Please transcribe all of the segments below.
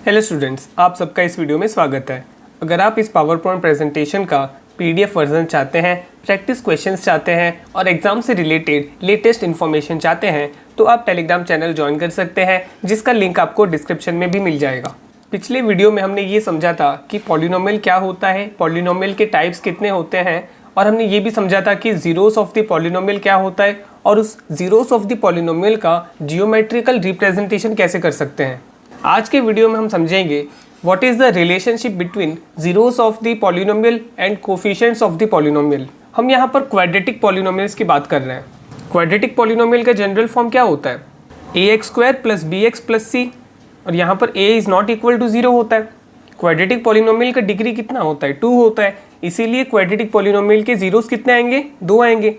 Hello students, आप सबका इस वीडियो में स्वागत है। अगर आप इस पावर पॉइंट प्रेजेंटेशन का पीडीएफ वर्जन चाहते हैं, प्रैक्टिस क्वेश्चंस चाहते हैं और एग्जाम से रिलेटेड लेटेस्ट इन्फॉर्मेशन चाहते हैं तो आप टेलीग्राम चैनल ज्वाइन कर सकते हैं, जिसका लिंक आपको डिस्क्रिप्शन में भी मिल जाएगा। पिछले वीडियो में हमने ये समझा था कि पॉलिनोमियल क्या होता है, पॉलिनोमियल के टाइप्स कितने होते हैं, और हमने ये भी समझा था कि जीरोस ऑफ द पॉलिनोमियल क्या होता है और उस जीरोस ऑफ द पॉलिनोमियल का जियोमेट्रिकल रिप्रेजेंटेशन कैसे कर सकते हैं। आज के वीडियो में हम समझेंगे what is the relationship between zeros of the polynomial and coefficients of the polynomial. हम यहाँ पर क्वाड्रेटिक पॉलिनोमियल्स की बात कर रहे हैं। क्वाड्रेटिक पॉलिनोमियल का जनरल फॉर्म क्या होता है? ax² + bx + c, और यहाँ पर a is not equal to 0 होता है। क्वाड्रेटिक पॉलिनोमियल का डिग्री कितना होता है? 2 होता है। इसीलिए क्वाड्रेटिक पॉलिनोमियल के जीरोस कितने आएंगे? 2 आएंगे।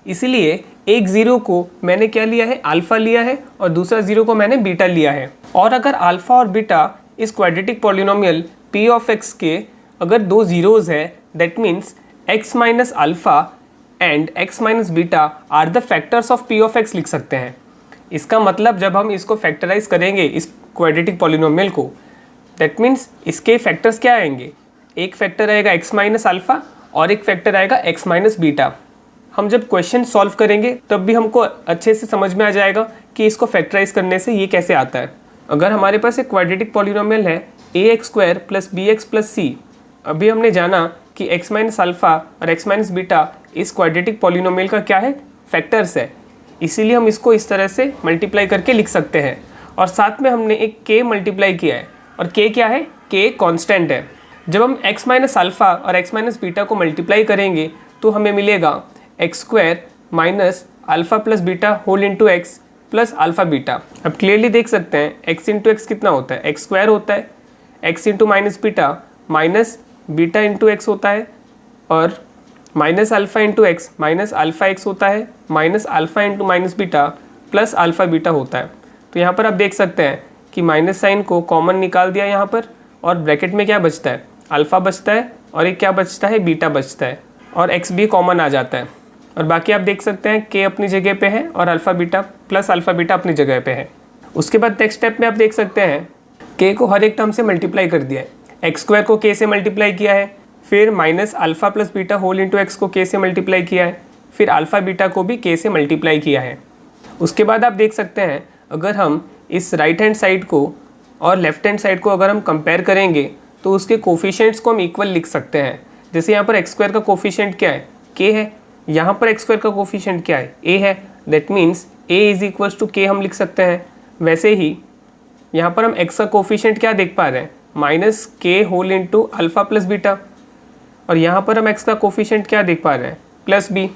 इसीलिए एक ज़ीरो को मैंने क्या लिया है? अल्फ़ा लिया है, और दूसरा ज़ीरो को मैंने बीटा लिया है। और अगर अल्फ़ा और बीटा इस quadratic polynomial p of x के अगर दो ज़ीरोज़ है, that means x minus alpha and x minus beta are the factors of p of x लिख सकते हैं। इसका मतलब जब हम इसको फैक्टराइज करेंगे इस क्वाड्रेटिक पॉलिनोमियल को, दैट मीन्स इसके फैक्टर्स क्या आएंगे? एक फैक्टर आएगा x माइनस अल्फ़ा और एक फैक्टर आएगा x माइनस बीटा। हम जब क्वेश्चन सॉल्व करेंगे तब भी हमको अच्छे से समझ में आ जाएगा कि इसको फैक्टराइज करने से ये कैसे आता है। अगर हमारे पास एक क्वाड्रेटिक पॉलिनोमियल है ax² + bx + c, अभी हमने जाना कि x माइनस अल्फ़ा और x माइनस बीटा इस क्वाड्रेटिक पॉलिनोमियल का क्या है? फैक्टर्स है। इसीलिए हम इसको इस तरह से मल्टीप्लाई करके लिख सकते हैं। और साथ में हमने एक k मल्टीप्लाई किया है, और k क्या है? k कांस्टेंट है। जब हम x माइनस अल्फ़ा और x माइनस बीटा को मल्टीप्लाई करेंगे तो हमें मिलेगा x² minus alpha plus beta whole into x plus alpha beta. अब क्लियरली देख सकते हैं x इंटू एक्स कितना होता है? x² होता है। x into minus beta minus beta into x होता है, और minus alpha into x minus alpha x होता है, minus alpha into minus beta plus alpha beta होता है। तो यहाँ पर आप देख सकते हैं कि माइनस साइन को कॉमन निकाल दिया यहाँ पर, और ब्रैकेट में क्या बचता है? अल्फ़ा बचता है, और एक क्या बचता है? बीटा बचता है, और एक्स भी कॉमन आ जाता है। और बाकी आप देख सकते हैं k अपनी जगह पे है और alpha beta plus alpha beta अपनी जगह पे है। उसके बाद नेक्स्ट स्टेप में आप देख सकते हैं k को हर एक टर्म से मल्टीप्लाई कर दिया है। x² को k से मल्टीप्लाई किया है, फिर minus alpha plus beta whole into x को k से मल्टीप्लाई किया है, फिर अल्फ़ा बीटा को भी k से मल्टीप्लाई किया है। उसके बाद आप देख सकते हैं अगर हम इस राइट हैंड साइड को और लेफ्ट हैंड साइड को अगर हम कंपेयर करेंगे तो उसके कोफिशिएंट्स को हम इक्वल लिख सकते हैं। जैसे यहाँ पर x² का कोफिशिएंट क्या है? k है। यहाँ पर x² का कोफिशिएंट क्या है? a है। That means a is equals to k हम लिख सकते हैं। वैसे ही यहाँ पर हम x का कोफिशिएंट क्या देख पा रहे हैं? Minus k whole into alpha plus beta, और यहाँ पर हम x का कोफिशिएंट क्या देख पा रहे हैं? Plus b।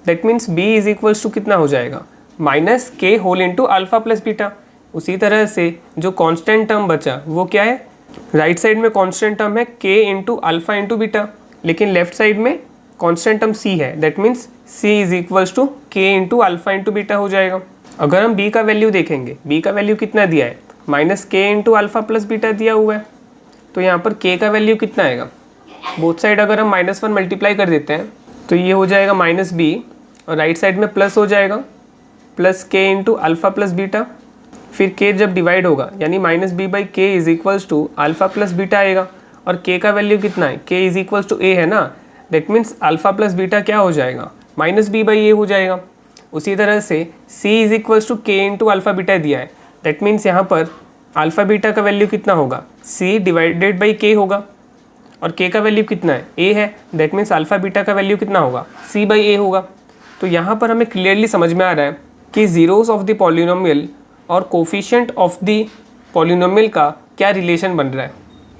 That means b is equals to कितना हो जाएगा? Minus k whole into alpha plus beta. उसी तरह से जो कॉन्स्टेंट टर्म बचा वो क्या है? राइट साइड में कॉन्स्टेंट टर्म है k into alpha into beta, लेकिन लेफ्ट साइड में कांस्टेंट टर्म c है। That means c is equals to k into alpha into beta हो जाएगा। अगर हम b का वैल्यू देखेंगे, b का वैल्यू कितना दिया है? Minus k into alpha plus beta दिया हुआ है। तो यहाँ पर k का वैल्यू कितना आएगा? बोथ साइड अगर हम -1 मल्टीप्लाई कर देते हैं तो ये हो जाएगा -b, और राइट साइड में प्लस हो जाएगा, plus k into alpha plus beta. फिर k जब डिवाइड होगा यानी -b/k is equals to alpha plus beta आएगा, और k का वैल्यू कितना है? k is equals to a है ना। That means alpha plus beta क्या हो जाएगा? -b/a हो जाएगा। उसी तरह से c is equals to k into alpha beta दिया है। दैट मीन्स यहाँ पर अल्फ़ा बीटा का वैल्यू कितना होगा? c डिवाइडेड बाई k होगा, और k का वैल्यू कितना है? a है। दैट मीन्स अल्फ़ा बीटा का वैल्यू कितना होगा? c/a होगा। तो यहाँ पर हमें क्लियरली समझ में आ रहा है कि जीरोस ऑफ द पॉलिनोमियल और कोफिशिएंट ऑफ द पॉलिनोमियल का क्या रिलेशन बन रहा है।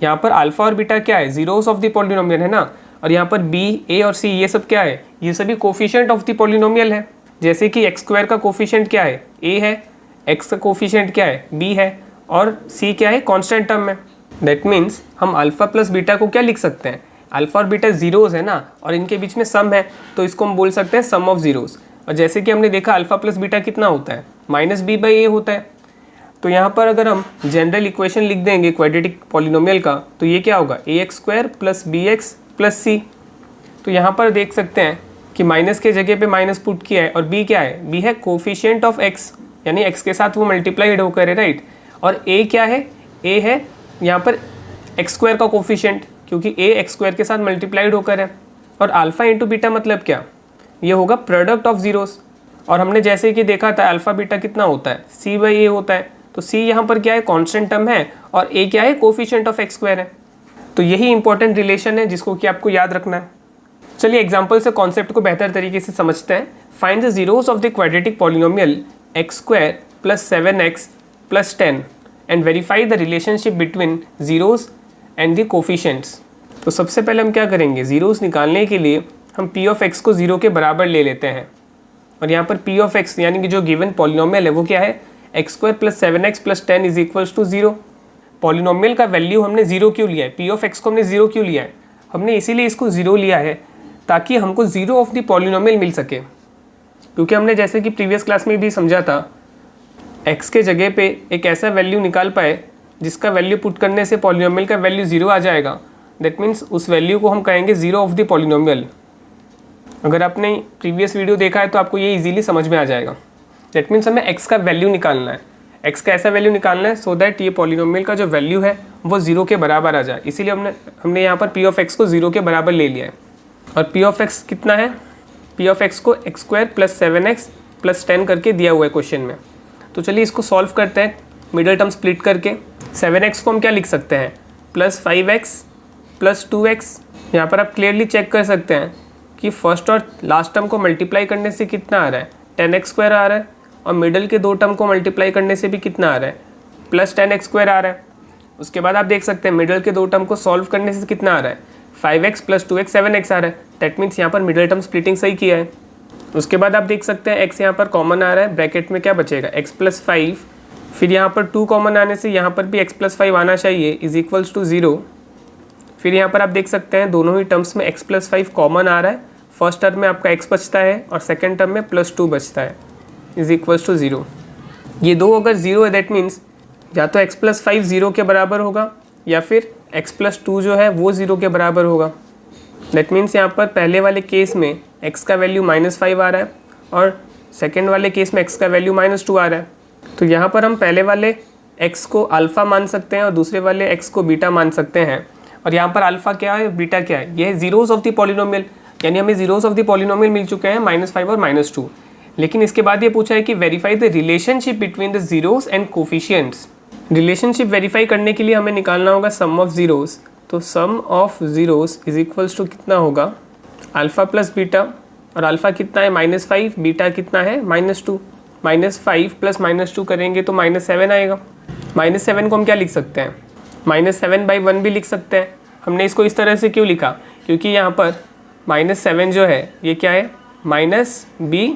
यहाँ पर अल्फ़ा और बीटा क्या है? जीरोस ऑफ द पॉलिनोमियल है ना, और यहाँ पर b, a और c ये सब क्या है? ये सभी कोफिशिएंट ऑफ द पॉलिनोमियल है। जैसे कि x² का कोफिशिएंट क्या है? a है। x का कोफिशिएंट क्या है? b है, और c क्या है? कांस्टेंट टर्म है। दैट मीन्स हम अल्फ़ा प्लस बीटा को क्या लिख सकते हैं? अल्फ़ा और बीटा जीरोज़ है ना, और इनके बीच में सम है, तो इसको हम बोल सकते हैं सम ऑफ जीरोज़। और जैसे कि हमने देखा अल्फ़ा प्लस बीटा कितना होता है? -b/a होता है। तो यहाँ पर अगर हम जनरल इक्वेशन लिख देंगे क्वाड्रेटिक पॉलिनोमियल का, तो ये क्या होगा? ax² + bx + c। तो यहाँ पर देख सकते हैं कि माइनस के जगह पे माइनस पुट किया है, और b क्या है? b है कोफिशिएंट ऑफ x, यानी x के साथ वो मल्टीप्लाइड होकर है, राइट। और a क्या है? a है यहाँ पर एक्स स्क्वायर का कोफिशिएंट, क्योंकि ए एक्स स्क्वायर के साथ मल्टीप्लाइड होकर है, और अल्फ़ा इंटू बीटा मतलब क्या, ये होगा प्रोडक्ट ऑफ जीरोस। और हमने जैसे कि देखा था अल्फ़ा बीटा कितना होता है, सी बाई ए होता है। तो सी यहाँ पर क्या है, कांस्टेंट टर्म है, और ए क्या है, कोफिशिएंट ऑफ एक्स स्क्वायर है। तो यही इंपॉर्टेंट रिलेशन है जिसको कि आपको याद रखना है। चलिए एग्जाम्पल से कॉन्सेप्ट को बेहतर तरीके से समझते हैं। Find the zeros of the quadratic polynomial x square plus 7x plus 10 and verify the relationship between zeros and the coefficients. तो सबसे पहले हम क्या करेंगे, जीरोस निकालने के लिए हम p ऑफ x को 0 के बराबर ले लेते हैं। और यहाँ पर p ऑफ x यानी कि जो गिवन पॉलिनोमियल है वो क्या है, x square plus 7x plus 10 is equals to 0। Polynomial का वैल्यू हमने 0 क्यों लिया है, p ऑफ x को हमने 0 क्यों लिया है, हमने इसीलिए इसको 0 लिया है ताकि हमको 0 ऑफ द पॉलिनोमियल मिल सके। क्योंकि हमने जैसे कि प्रीवियस क्लास में भी समझा था, x के जगह पे एक ऐसा वैल्यू निकाल पाए जिसका वैल्यू पुट करने से पॉलिनोमियल का वैल्यू 0 आ जाएगा। दैट मीन्स उस वैल्यू को हम कहेंगे 0 ऑफ द पॉलिनोमियल। अगर आपने प्रीवियस वीडियो देखा है तो आपको ये इजीली समझ में आ जाएगा। दैट मीन्स हमें x का वैल्यू निकालना है, x का ऐसा वैल्यू निकालना है सो दैट ये पॉलिनोमियल का जो वैल्यू है वो 0 के बराबर आ जाए। इसीलिए हमने यहाँ पर p ऑफ x को 0 के बराबर ले लिया है। और p ऑफ x कितना है, p ऑफ x को x square plus 7x plus 10 करके दिया हुआ है क्वेश्चन में। तो चलिए इसको सॉल्व करते हैं मिडल टर्म स्प्लिट करके। 7x को हम क्या लिख सकते हैं, प्लस 5x प्लस 2x। यहाँ पर आप क्लियरली चेक कर सकते हैं कि फर्स्ट और लास्ट टर्म को मल्टीप्लाई करने से कितना आ रहा है, 10x स्क्वायर आ रहा है, और मिडल के दो टर्म को मल्टीप्लाई करने से भी कितना आ रहा है, प्लस 10x स्क्वायर आ रहा है। उसके बाद आप देख सकते हैं मिडल के दो टर्म को सॉल्व करने से कितना आ रहा है, 5x प्लस 2x 7x आ रहा है। दैट मीन्स यहाँ पर मिडल टर्म स्प्लिटिंग सही किया है। उसके बाद आप देख सकते हैं x यहाँ पर कॉमन आ रहा है, ब्रैकेट में क्या बचेगा, x प्लस 5, फिर यहाँ पर 2 कॉमन आने से यहाँ पर भी x प्लस 5 आना चाहिए, इज इक्वल्स टू 0। फिर यहाँ पर आप देख सकते हैं दोनों ही टर्म्स में x प्लस 5 कॉमन आ रहा है। फर्स्ट टर्म में आपका x बचता है और सेकेंड टर्म में प्लस 2 बचता है, इज इक्वल्स टू 0। ये दो अगर 0 है दैट मीन्स या तो x प्लस 5 0 के बराबर होगा या फिर x प्लस 2 जो है वो 0 के बराबर होगा। दैट मीन्स यहाँ पर पहले वाले केस में x का वैल्यू -5 आ रहा है और सेकेंड वाले केस में x का वैल्यू -2 आ रहा है। तो यहाँ पर हम पहले वाले x को अल्फ़ा मान सकते हैं और दूसरे वाले x को बीटा मान सकते हैं। और यहाँ पर अल्फ़ा क्या है, बीटा क्या है, ये है जीरोस ऑफ द पॉलिनोमियल, यानी हमें जीरोस ऑफ द पॉलिनोमियल मिल चुके हैं -5 और -2। लेकिन इसके बाद ये पूछा है कि verify the relationship between the zeros and coefficients. Relationship verify करने के लिए हमें निकालना होगा सम ऑफ जीरोस। तो sum of zeros is equals to कितना होगा, अल्फ़ा प्लस बीटा, और अल्फ़ा कितना है -5, बीटा कितना है -2। -5 प्लस -2 करेंगे तो -7 आएगा। -7 को हम क्या लिख सकते हैं, -7/1 भी लिख सकते हैं। हमने इसको इस तरह से क्यों लिखा, क्योंकि यहाँ पर -7 जो है ये क्या है, -b,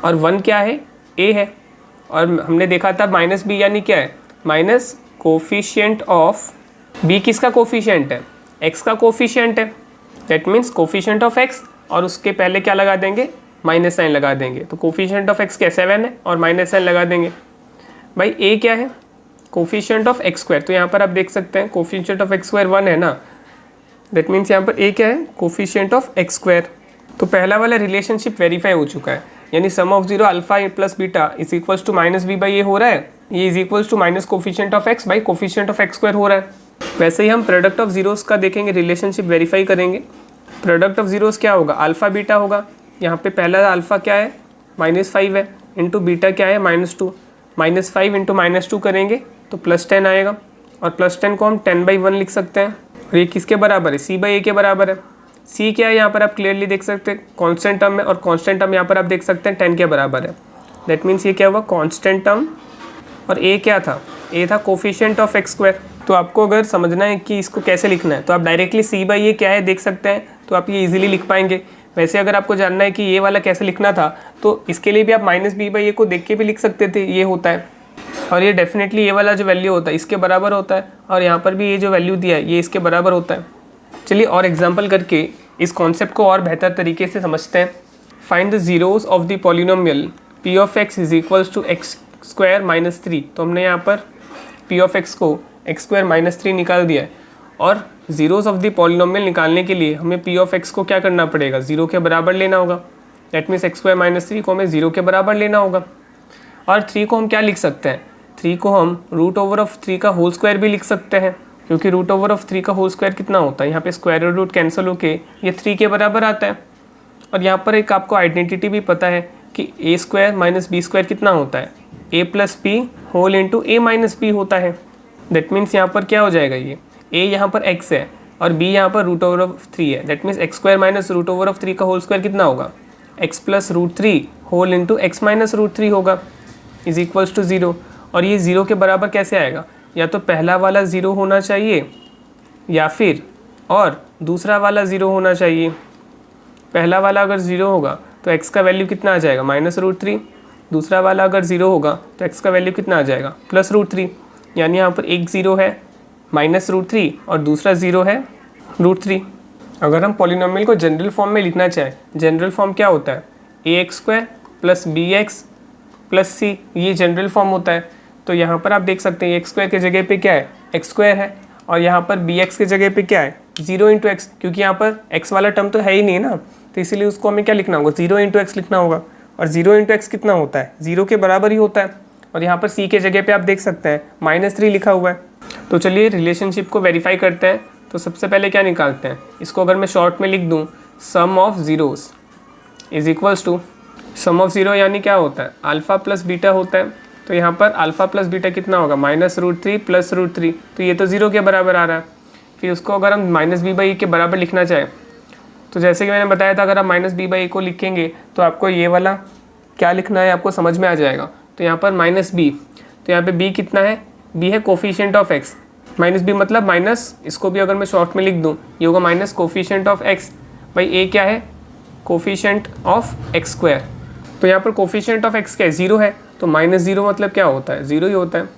और 1 क्या है, a है। और हमने देखा था -b यानी क्या है, माइनस कोफिशिएंट ऑफ b। किसका कोफिशिएंट है, x का कोफिशिएंट है। That means coefficient of x, और उसके पहले क्या लगा देंगे, माइनस साइन लगा देंगे। तो कोफिशिएंट ऑफ x क्या 7 है और माइनस साइन लगा देंगे। भाई a क्या है, कोफिशिएंट ऑफ एक्स स्क्वायर। तो यहाँ पर आप देख सकते हैं कोफिशिएंट ऑफ एक्स स्क्वायर 1 है ना। दैट मीन्स यहाँ पर a क्या है, कोफिशिएंट ऑफ एक्स स्क्वायर। तो पहला वाला रिलेशनशिप वेरीफाई हो चुका है, यानी sum of 0 alpha plus beta is equals to -b/a हो रहा है, ये is equals to minus coefficient of x by coefficient of x square हो रहा है। वैसे ही हम प्रोडक्ट ऑफ जीरोस का देखेंगे, रिलेशनशिप वेरीफाई करेंगे। प्रोडक्ट ऑफ जीरोस क्या होगा, अल्फा बीटा होगा। यहाँ पे पहला अल्फा क्या है, -5 है, इंटू बीटा क्या है, -2। -5 इंटू -2 करेंगे तो +10 आएगा, और +10 को हम 10/1 लिख सकते हैं। और ये किसके बराबर है, c/a के बराबर है। c क्या है, यहाँ पर आप क्लियरली देख सकते हैं कांस्टेंट टर्म है, और कांस्टेंट टर्म यहाँ पर आप देख सकते हैं 10 के बराबर है। दैट मीन्स ये क्या हुआ, कांस्टेंट टर्म, और a क्या था, a था कोफिशिएंट ऑफ एक्स स्क्वायर। तो आपको अगर समझना है कि इसको कैसे लिखना है तो आप डायरेक्टली c/a क्या है देख सकते हैं, तो आप ये इजीली लिख पाएंगे। वैसे अगर आपको जानना है कि ये वाला कैसे लिखना था तो इसके लिए भी आप -b/a को देख के भी लिख सकते थे, ये होता है। और ये डेफिनेटली ये वाला जो वैल्यू होता है इसके बराबर होता है, और यहाँ पर भी ये जो वैल्यू दिया है ये इसके बराबर होता है। चलिए और एग्जांपल करके इस कॉन्सेप्ट को और बेहतर तरीके से समझते हैं। Find the zeros of the polynomial p of x is equals to x square -3। तो हमने यहाँ पर p ऑफ x को एक्स स्क्वायर -3 निकाल दिया है, और जीरोस ऑफ द पॉलिनोमियल निकालने के लिए हमें p ऑफ x को क्या करना पड़ेगा, 0 के बराबर लेना होगा। दैट मीन्स एक्स स्क्वायर -3 को हमें 0 के बराबर लेना होगा। और 3 को हम क्या लिख सकते हैं, 3 को हम √3 का होल स्क्वायर भी लिख सकते हैं। क्योंकि रूट ओवर ऑफ 3 का होल स्क्वायर कितना होता है, यहाँ पे स्क्वायर रूट कैंसिल होके ये 3 के बराबर आता है। और यहाँ पर एक आपको आइडेंटिटी भी पता है कि ए स्क्वायर माइनस बी स्क्वायर कितना होता है, ए प्लस बी होल इंटू ए माइनस बी होता है। दैट मीन्स यहाँ पर क्या हो जाएगा, ये ए यहाँ पर एक्स है और बी यहाँ पर रूट ओवर ऑफ 3 है। That means x square minus root over of 3 का होल स्क्वायर कितना होगा, x plus root 3 whole into x minus root 3 होगा इज इक्वल्स टू 0। और ये 0 के बराबर कैसे आएगा, या तो पहला वाला 0 होना चाहिए या फिर और दूसरा वाला 0 होना चाहिए। पहला वाला अगर 0 होगा तो x का वैल्यू कितना आ जाएगा, माइनस रूट 3। दूसरा वाला अगर 0 होगा तो x का वैल्यू कितना आ जाएगा, प्लस रूट 3। यानी यहाँ पर एक 0 है माइनस रूट 3 और दूसरा 0 है रूट 3। अगर हम पॉलिनोमियल को जनरल फॉर्म में लिखना चाहें, जनरल फॉर्म क्या होता है, ax² plus bx plus c, ये जनरल फॉर्म होता है। तो यहाँ पर आप देख सकते हैं x² के जगह पे क्या है, x² है, और यहाँ पर bx के जगह पे क्या है, 0 इंटू एक्स, क्योंकि यहाँ पर x वाला टर्म तो है ही नहीं ना, तो इसीलिए उसको हमें क्या लिखना होगा, 0 इंटू एक्स लिखना होगा। और 0 इंटू एक्स कितना होता है, 0 के बराबर ही होता है। और यहाँ पर c के जगह पे आप देख सकते हैं -3 लिखा हुआ है। तो चलिए रिलेशनशिप को वेरीफाई करते हैं। तो सबसे पहले क्या निकालते हैं, इसको अगर मैं शॉर्ट में लिख दूँ, sum of zeros is equals to, sum of 0 यानी क्या होता है, अल्फ़ा प्लस बीटा होता है। तो यहाँ पर अल्फ़ा प्लस बीटा कितना होगा, -√3 प्लस √3, तो ये तो 0 के बराबर आ रहा है। फिर उसको अगर हम -b/a के बराबर लिखना चाहें, तो जैसे कि मैंने बताया था, अगर आप -b/a को लिखेंगे तो आपको ये वाला क्या लिखना है आपको समझ में आ जाएगा। तो यहाँ पर -b, तो यहाँ पे b कितना है, b है कोफिशिएंट ऑफ x, -b मतलब माइनस, इसको भी अगर मैं शॉर्ट में लिख दूँ, ये होगा माइनस कोफिशिएंट ऑफ x। भाई a क्या है, कोफिशिएंट ऑफ x²। तो यहाँ पर कोफिशिएंट ऑफ x क्या है, 0 है, तो -0 मतलब क्या होता है, 0 ही होता है।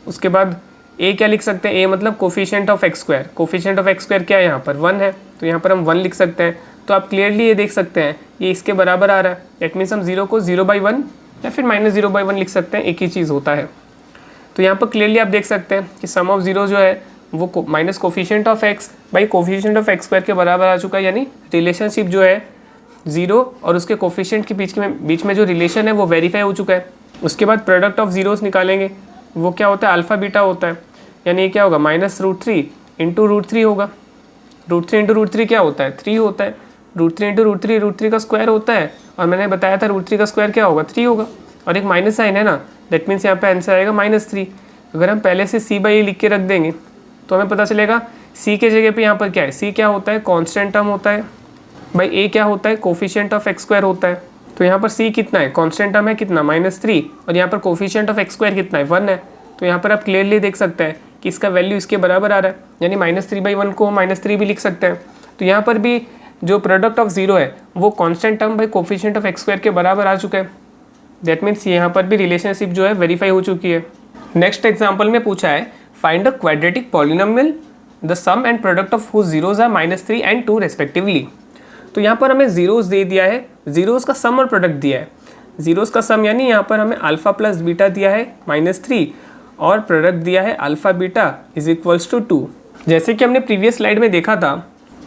उसके बाद a क्या लिख सकते हैं, a मतलब coefficient of x², coefficient of x² क्या है, यहाँ पर 1 है, तो यहाँ पर हम 1 लिख सकते हैं। तो आप क्लियरली ये देख सकते हैं ये इसके बराबर आ रहा है। दैट मीन्स हम 0 को 0/1 या फिर -0/1 लिख सकते हैं, एक ही चीज़ होता है। तो यहाँ पर क्लियरली आप देख सकते हैं कि सम ऑफ 0 जो है वो minus coefficient of x by coefficient of x² के बराबर आ चुका है। यानी रिलेशनशिप जो है 0 और उसके कोफिशिएंट के बीच में जो रिलेशन है वो वेरीफाई हो चुका है। उसके बाद प्रोडक्ट ऑफ ज़ीरोस निकालेंगे, वो क्या होता है, अल्फ़ा बीटा होता है। यानी ये क्या होगा, -√3 इंटू √3 होगा। √3 इंटू √3 क्या होता है, 3 होता है। √3 इंटू √3 का स्क्वायर होता है, और मैंने बताया था √3 का स्क्वायर क्या होगा, 3 होगा। और एक माइनस साइन है ना, दैट मीन्स यहाँ पे आंसर आएगा -3। अगर हम पहले से c/a लिख के रख देंगे तो हमें पता चलेगा c के जगह पे यहाँ पर क्या है, c क्या होता है, कॉन्स्टेंट टर्म होता है। भाई a क्या होता है, कोफिशिएंट ऑफ x² होता है। तो यहाँ पर c कितना है, कॉन्स्टेंट टर्म है कितना, -3, और यहाँ पर कोफिशिएंट ऑफ x² कितना है, 1 है। तो यहाँ पर आप क्लियरली देख सकते हैं कि इसका वैल्यू इसके बराबर आ रहा है, यानी -3/1 को -3 भी लिख सकते हैं। तो यहाँ पर भी जो प्रोडक्ट ऑफ 0 है वो constant term by coefficient of x² के बराबर आ चुका है। दैट मीन्स यहाँ पर भी रिलेशनशिप जो है वेरीफाई हो चुकी है। नेक्स्ट एग्जाम्पल में पूछा है, find a quadratic polynomial the sum and product of whose zeros are -3 and 2 respectively. तो यहाँ पर हमें जीरोस दे दिया है, जीरोस का सम और प्रोडक्ट दिया है। जीरोस का सम यानी यहाँ पर हमें अल्फ़ा प्लस बीटा दिया है -3, और प्रोडक्ट दिया है alpha beta is equals to 2। जैसे कि हमने प्रीवियस स्लाइड में देखा था,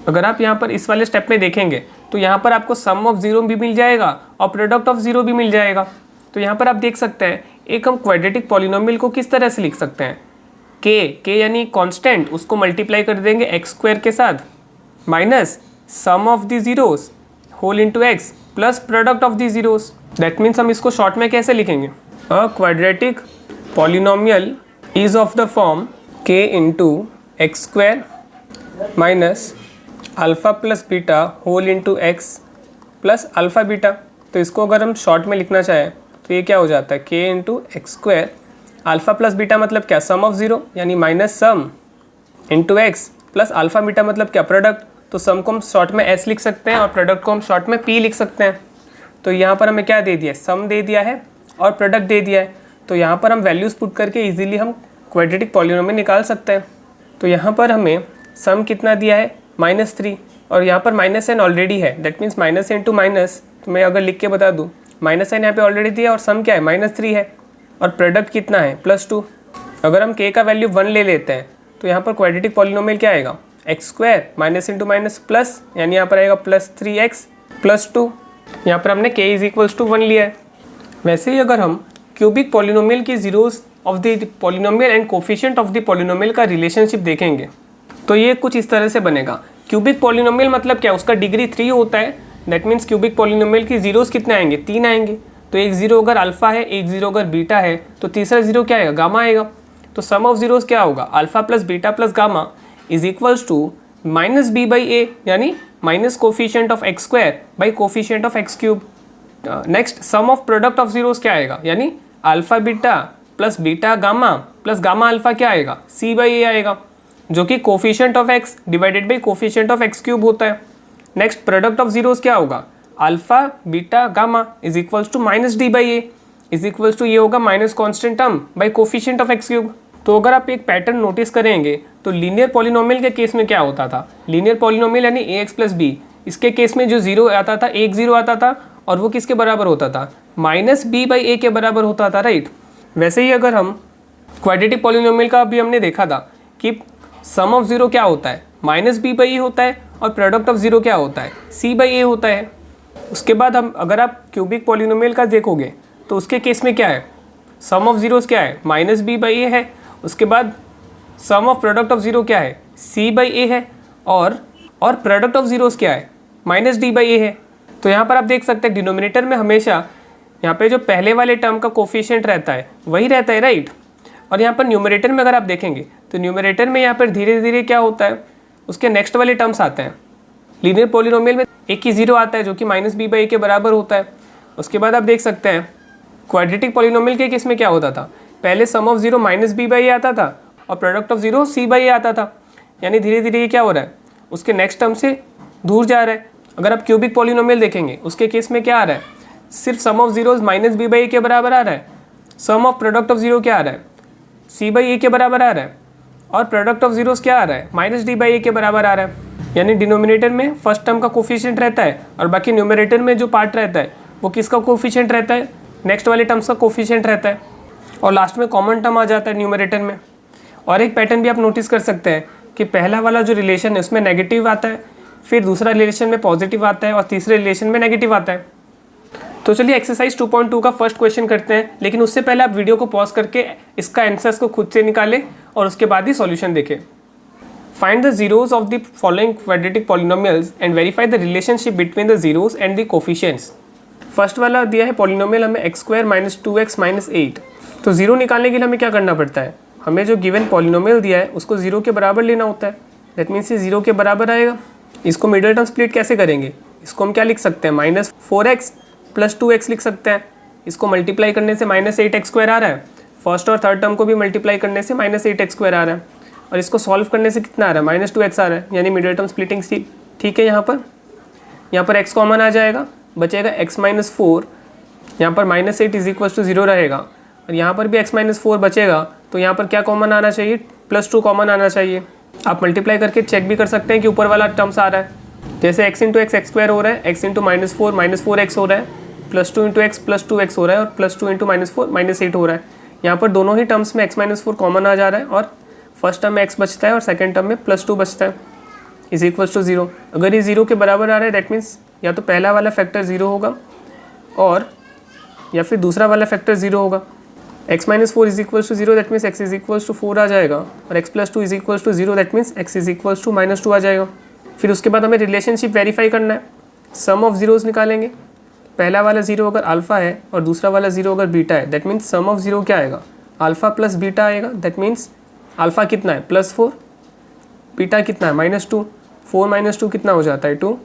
अगर आप यहाँ पर इस वाले स्टेप में देखेंगे तो यहाँ पर आपको सम ऑफ 0 भी मिल जाएगा और प्रोडक्ट ऑफ 0 भी मिल जाएगा। तो यहाँ पर आप देख सकते हैं एक हम क्वाड्रेटिक पॉलिनोमियल को किस तरह से लिख सकते हैं, के यानी कांस्टेंट, उसको मल्टीप्लाई कर देंगे x² के साथ, minus sum of the zeros whole into x plus product of the zeros. That means हम इसको शॉर्ट में कैसे लिखेंगे, a quadratic polynomial is of the form k into x² minus alpha plus beta whole into x plus alpha beta. तो इसको अगर हम short में लिखना चाहें तो ये क्या हो जाता है, k into x², alpha plus beta मतलब क्या, सम ऑफ 0 यानी minus sum into x plus alpha beta मतलब क्या, प्रोडक्ट। तो सम को हम शॉर्ट में s लिख सकते हैं और प्रोडक्ट को हम शॉर्ट में p लिख सकते हैं। तो यहाँ पर हमें क्या दे दिया है, सम दे दिया है और प्रोडक्ट दे दिया है। तो यहाँ पर हम वैल्यूज़ पुट करके इजीली हम क्वाड्रेटिक पॉलिनोमियल निकाल सकते हैं। तो यहाँ पर हमें सम कितना दिया है, -3, और यहाँ पर माइनस साइन ऑलरेडी है, that means minus into minus. तो मैं अगर लिख के बता दूँ, माइनस साइन यहाँ पे ऑलरेडी दिया और सम क्या है, -3 है, और प्रोडक्ट कितना है, +2। अगर हम k का वैल्यू 1 ले लेते हैं तो यहाँ पर क्वाड्रेटिक पॉलिनोमियल क्या आएगा, x² minus into minus plus, यानी यहाँ पर आएगा +3x +2। यहाँ पर हमने k = 1 लिया है। वैसे ही अगर हम क्यूबिक पॉलिनोमियल की zeros of the polynomial and coefficient of the polynomial का रिलेशनशिप देखेंगे तो ये कुछ इस तरह से बनेगा। क्यूबिक पॉलिनोमियल मतलब क्या, उसका डिग्री 3 होता है। दैट मीन्स क्यूबिक पॉलिनोमियल की जीरोस कितने आएंगे, 3 आएंगे। तो एक जीरो अगर अल्फा है, एक जीरो अगर बीटा है, तो तीसरा जीरो क्या आएगा, गामा आएगा। तो सम ऑफ जीरोस क्या होगा, alpha plus beta plus gamma is equals to minus b by a, यानी minus coefficient of x square by coefficient of x cube. Next sum of product of zeros क्या आएगा, यानी alpha beta plus beta gamma plus gamma alpha क्या आएगा, c by a आएगा, जो कि coefficient of x divided by coefficient of x cube होता है। नेक्स्ट प्रोडक्ट ऑफ जीरोस क्या होगा, alpha beta gamma is equals to minus d by a is equals to ये होगा minus constant term by coefficient of x cube. तो अगर आप एक पैटर्न नोटिस करेंगे तो लीनियर पॉलिनोमियल के केस में क्या होता था, लीनियर पॉलिनोमियल यानी ए एक्स प्लस बी, इसके केस में जो जीरो आता था, एक जीरो आता था और वो किसके बराबर होता था, माइनस बी बाई ए के बराबर होता था, राइट। वैसे ही अगर हम क्वाड्रेटिक पॉलिनोमियल का भी हमने देखा था कि सम ऑफ जीरो क्या होता है, माइनस बी बाई ए होता है और प्रोडक्ट ऑफ जीरो क्या होता है, सी बाई ए होता है। उसके बाद हम अगर आप क्यूबिक पॉलिनोमियल का देखोगे तो उसके केस में क्या है, सम ऑफ जीरोस क्या है, माइनस बी बाई ए है। उसके बाद सम ऑफ प्रोडक्ट ऑफ जीरो क्या है, सी बाई ए है और प्रोडक्ट ऑफ जीरोस क्या है, माइनस डी बाई ए है। तो यहाँ पर आप देख सकते हैं डिनोमिनेटर में हमेशा यहाँ पे जो पहले वाले टर्म का कोफिशिएंट रहता है वही रहता है, राइट। और यहाँ पर न्यूमरेटर में अगर आप देखेंगे तो न्यूमरेटर में यहाँ पर धीरे धीरे क्या होता है, उसके नेक्स्ट वाले टर्म्स आते हैं। लीनियर पॉलिनोमियल में एक ही जीरो आता है जो कि माइनस बी बाई ए के बराबर होता है। उसके बाद आप देख सकते हैं क्वाड्रेटिक पॉलिनोमियल के केस में क्या होता था, पहले sum of zero minus b by a आता था और product of zero c by a आता था, यानी धीरे धीरे ये क्या हो रहा है, उसके नेक्स्ट टर्म से दूर जा रहा है। अगर आप क्यूबिक पॉलिनोमियल देखेंगे उसके केस में क्या आ रहा है, सिर्फ sum of zeros minus b by a के बराबर आ रहा है, sum of product of zero क्या आ रहा है, सी बाई ए के बराबर आ रहा है और प्रोडक्ट ऑफ जीरोस क्या आ रहा है, माइनस डी बाई ए के बराबर आ रहा है। यानी डिनोमिनेटर में फर्स्ट टर्म का कोफिशिएंट रहता है और बाकी न्यूमरेटर में जो पार्ट रहता है वो किसका कोफिशिएंट रहता है, नेक्स्ट वाले टर्म्स का कोफिशिएंट रहता है और लास्ट में कॉमन टर्म आ जाता है न्यूमरेटर में। और एक पैटर्न भी आप नोटिस कर सकते हैं कि पहला वाला जो रिलेशन है उसमें नेगेटिव आता है, फिर दूसरा रिलेशन में पॉजिटिव आता है और तीसरे रिलेशन में नेगेटिव आता है। तो चलिए एक्सरसाइज 2.2 का फर्स्ट क्वेश्चन करते हैं, लेकिन उससे पहले आप वीडियो को पॉज करके इसका आंसर्स को खुद से निकालें और उसके बाद ही सॉल्यूशन देखें। Find the zeros of the following quadratic polynomials and verify the relationship between the zeros and the coefficients. First वाला दिया है पॉलिनोमियल हमें x square minus 2x minus 8। तो जीरो निकालने के लिए हमें क्या करना पड़ता है, हमें जो गिवन पॉलिनोमियल दिया है उसको जीरो के बराबर लेना होता है। दैट मीन्स ये जीरो के बराबर आएगा। इसको मिडिल टर्म स्प्लिट कैसे करेंगे, इसको हम क्या लिख सकते हैं, माइनस 4x प्लस 2x लिख सकते हैं। इसको मल्टीप्लाई करने से माइनस 8x स्क्वायर आ रहा है, फर्स्ट और थर्ड टर्म को भी मल्टीप्लाई करने से माइनस 8x स्क्वायर आ रहा है और इसको सॉल्व करने से कितना आ रहा है, माइनस 2x आ रहा है, यानी मिडिल टर्म स्प्लिटिंग ठीक है। यहाँ पर x कॉमन आ जाएगा, बचेगा x माइनस 4, यहाँ पर माइनस 8 इज इक्वल टू 0 रहेगा और यहाँ पर भी x माइनस 4 बचेगा। तो यहाँ पर क्या कॉमन आना चाहिए, प्लस 2 कॉमन आना चाहिए। आप मल्टीप्लाई करके चेक भी कर सकते हैं कि ऊपर वाला टर्म्स आ रहा है, जैसे x इंटू एक्स स्क्वायर हो रहा है, x इंटू माइनस 4x हो रहा है, plus 2 into x plus 2x हो रहा है और प्लस 2 इंटू माइनस 4 माइनस 8 हो रहा है। यहाँ पर दोनों ही टर्म्स में x माइनस 4 कॉमन आ जा रहा है और फर्स्ट टर्म में x बचता है और सेकंड टर्म में प्लस 2 बचता है, इज इक्वल्स टू 0। अगर ये 0 के बराबर आ रहा है दैट मीन्स या तो पहला वाला फैक्टर 0 होगा और या फिर दूसरा वाला फैक्टर 0 होगा। x minus 4 is equals to 0 that means x is equals to 4 आ जाएगा और x plus 2 is equals to 0 that means x is equals to minus 2 आ जाएगा। फिर उसके बाद हमें रिलेशनशिप वेरीफाई करना है, सम ऑफ जीरोस निकालेंगे। पहला वाला 0 अगर अल्फा है और दूसरा वाला 0 अगर बीटा है दैट मीन्स सम ऑफ 0 क्या आएगा, अल्फा प्लस बीटा आएगा। दैट मीन्स अल्फा कितना है, प्लस 4, बीटा कितना है, माइनस 2, 4 माइनस 2 कितना हो जाता है, 2।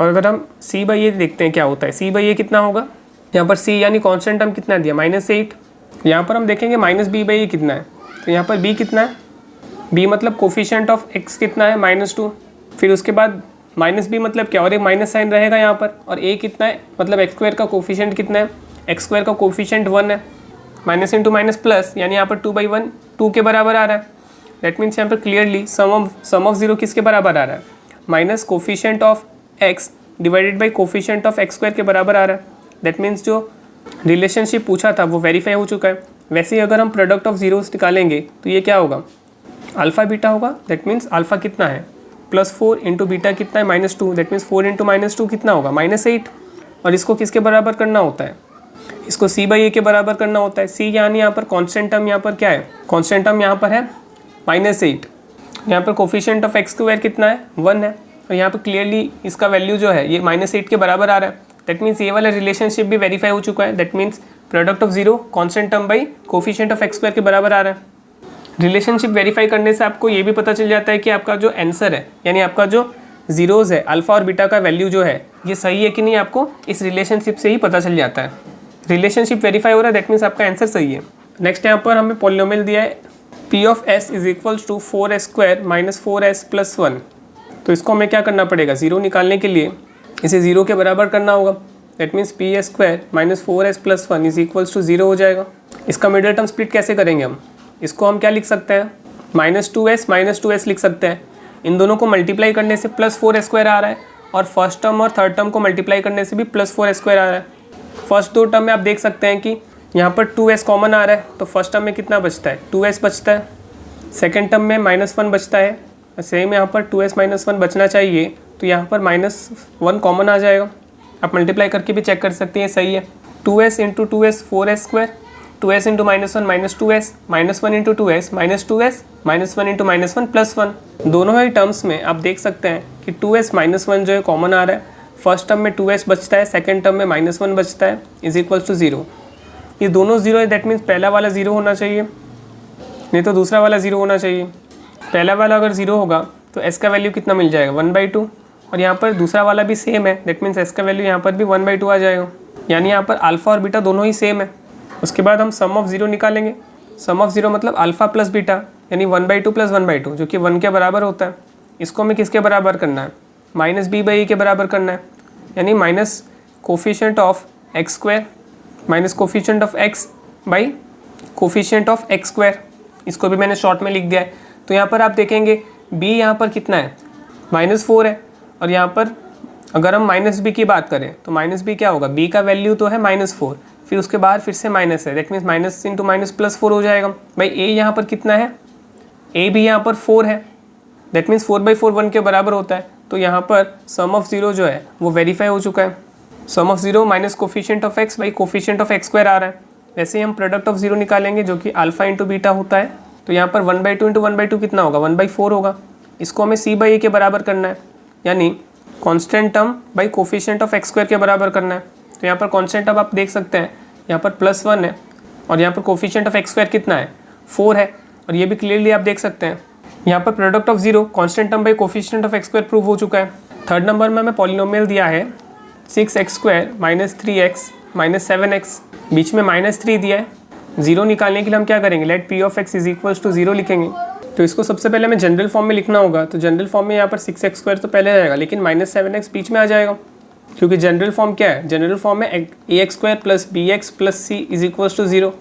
और अगर हम c बाई ए देखते हैं क्या होता है, c बाई ए कितना होगा, यहाँ पर c यानी कॉन्स्टेंट टर्म कितना दिया, माइनस 8। यहाँ पर हम देखेंगे माइनस b बाई ए कितना है, तो यहाँ पर b कितना है, b मतलब कोफिशिएंट ऑफ x कितना है, माइनस 2। फिर उसके बाद माइनस b मतलब क्या, और एक माइनस साइन रहेगा यहाँ पर, और a कितना है मतलब एक्स स्क्वायर का कोफिशिएंट कितना है, एक्स स्क्वायर का कोफिशिएंट 1 है, माइनस इंटू माइनस प्लस, यानी यहाँ पर 2/1 2 के बराबर आ रहा है। दैट मीन्स यहाँ पर क्लियरली सम ऑफ 0 किसके बराबर आ रहा है, minus coefficient of x divided by coefficient of x square के बराबर आ रहा है। दैट मीन्स जो रिलेशनशिप पूछा था वो वेरीफाई हो चुका है। वैसे ही अगर हम प्रोडक्ट ऑफ जीरोस निकालेंगे तो ये क्या होगा, अल्फा बीटा होगा। दैट मीन्स अल्फा कितना है, +4 इंटू बीटा कितना है, -2। दैट मीन्स 4 इंटू -2 कितना होगा, -8। और इसको किसके बराबर करना होता है, इसको सी बाई ए के बराबर करना होता है। सी यानी यहाँ पर कॉन्स्टेंट टर्म यहाँ पर क्या है, कॉन्स्टेंट टर्म यहाँ पर है -8। यहाँ पर कोफिशिएंट ऑफ एक्स स्क्वायर कितना है 1 है, और यहाँ पर क्लियरली इसका वैल्यू जो है ये -8 के बराबर आ रहा है। दैट मीन्स ये वाला रिलेशनशिप भी वेरीफाई हो चुका है। That means product of zero constant term by coefficient of x square के बराबर आ रहा है। रिलेशनशिप वेरीफाई करने से आपको ये भी पता चल जाता है कि आपका जो आंसर है यानी आपका जो जीरोज़ है अल्फ़ा और बीटा का वैल्यू जो है ये सही है कि नहीं, आपको इस रिलेशनशिप से ही पता चल जाता है। रिलेशनशिप वेरीफाई हो रहा है, दैट मीन्स आपका आंसर सही है। नेक्स्ट यहाँ पर हमें पॉलिनोमियल दिया है p of s is equals to 4s² - 4s + 1। तो इसको हमें क्या करना पड़ेगा, ज़ीरो निकालने के लिए इसे ज़ीरो के बराबर करना होगा। That means PS² - 4s + 1 is equals to 0 हो जाएगा। इसका मिडिल टर्म स्प्लिट कैसे करेंगे हम, इसको हम क्या लिख सकते हैं -2s लिख सकते हैं। इन दोनों को मल्टीप्लाई करने से +4s² आ रहा है, और फर्स्ट टर्म और थर्ड टर्म को मल्टीप्लाई करने से भी +4s² आ रहा है। फर्स्ट दो टर्म में आप देख सकते हैं कि यहाँ पर 2s कॉमन आ रहा है, तो फर्स्ट टर्म में कितना बचता है 2s बचता है। सेकेंड टर्म में -1 बचता है, सेम यहाँ पर 2s - 1 बचना चाहिए, तो यहाँ पर -1 कॉमन आ जाएगा। आप मल्टीप्लाई करके भी चेक कर सकते हैं, सही है। 2s × 2s 4s², 2s × -1 -2s, -1 × 2s -2s, -1 × -1 +1। दोनों ही टर्म्स में आप देख सकते हैं कि 2s - 1 जो है कॉमन आ रहा है। फर्स्ट टर्म में 2s बचता है, सेकंड टर्म में -1 बचता है, इज इक्वल्स टू 0। ये दोनों 0 है, दैट मीन्स पहला वाला 0 होना चाहिए, नहीं तो दूसरा वाला 0 होना चाहिए। पहला वाला अगर 0 होगा तो s का वैल्यू कितना मिल जाएगा 1/2, और यहाँ पर दूसरा वाला भी सेम है, दैट मीन्स s का वैल्यू यहाँ पर भी 1/2 आ जाएगा। यानी यहाँ पर अल्फ़ा और बीटा दोनों ही सेम है। उसके बाद हम सम ऑफ 0 निकालेंगे। सम ऑफ 0 मतलब अल्फ़ा प्लस बीटा, यानी 1/2 + 1/2 जो कि 1 के बराबर होता है। इसको हमें किसके बराबर करना है, -b/a के बराबर करना है, यानी minus coefficient of x² minus coefficient of x by coefficient of x²। इसको भी मैंने शॉर्ट में लिख दिया है। तो यहाँ पर आप देखेंगे b यहाँ पर कितना है -4 है, और यहाँ पर अगर हम -b की बात करें तो -b क्या होगा, b का वैल्यू तो है -4, फिर उसके बाद फिर से माइनस है, that means minus into minus +4 हो जाएगा। भाई a यहाँ पर कितना है, a भी यहाँ पर 4 है, दैट मीन्स 4/4 1 के बराबर होता है। तो यहाँ पर सम ऑफ 0 जो है वो वेरीफाई हो चुका है। Sum of 0 minus coefficient of x by coefficient of x² आ रहा है। वैसे ही हम प्रोडक्ट ऑफ 0 निकालेंगे जो कि अल्फ़ा इंटू बीटा होता है, तो यहाँ पर 1/2 × 1/2 कितना होगा 1/4 होगा। इसको हमें c/a के बराबर करना है, यानी constant term by coefficient of x² के बराबर करना है। तो यहाँ पर कॉन्स्टेंट टर्म आप देख सकते हैं, यहाँ पर +1 है, और यहाँ पर कोफिशिएंट ऑफ x² कितना है 4 है, और ये भी क्लियरली आप देख सकते हैं। यहाँ पर product of 0 constant term by coefficient of x² prove हो चुका है। थर्ड नंबर में हमें पॉलिनोमियल दिया है 6x² - 3x - 7x, बीच में -3 दिया है। 0 निकालने के लिए हम क्या करेंगे, let p of x is equals to 0 लिखेंगे। तो इसको सबसे पहले हमें जनरल फॉर्म में लिखना होगा। तो जनरल फॉर्म में यहाँ पर 6x² तो पहले रहेगा, लेकिन -7x बीच में आ जाएगा, क्योंकि जनरल फॉर्म क्या है, जनरल फॉर्म में ax² + bx + c is equals to 0।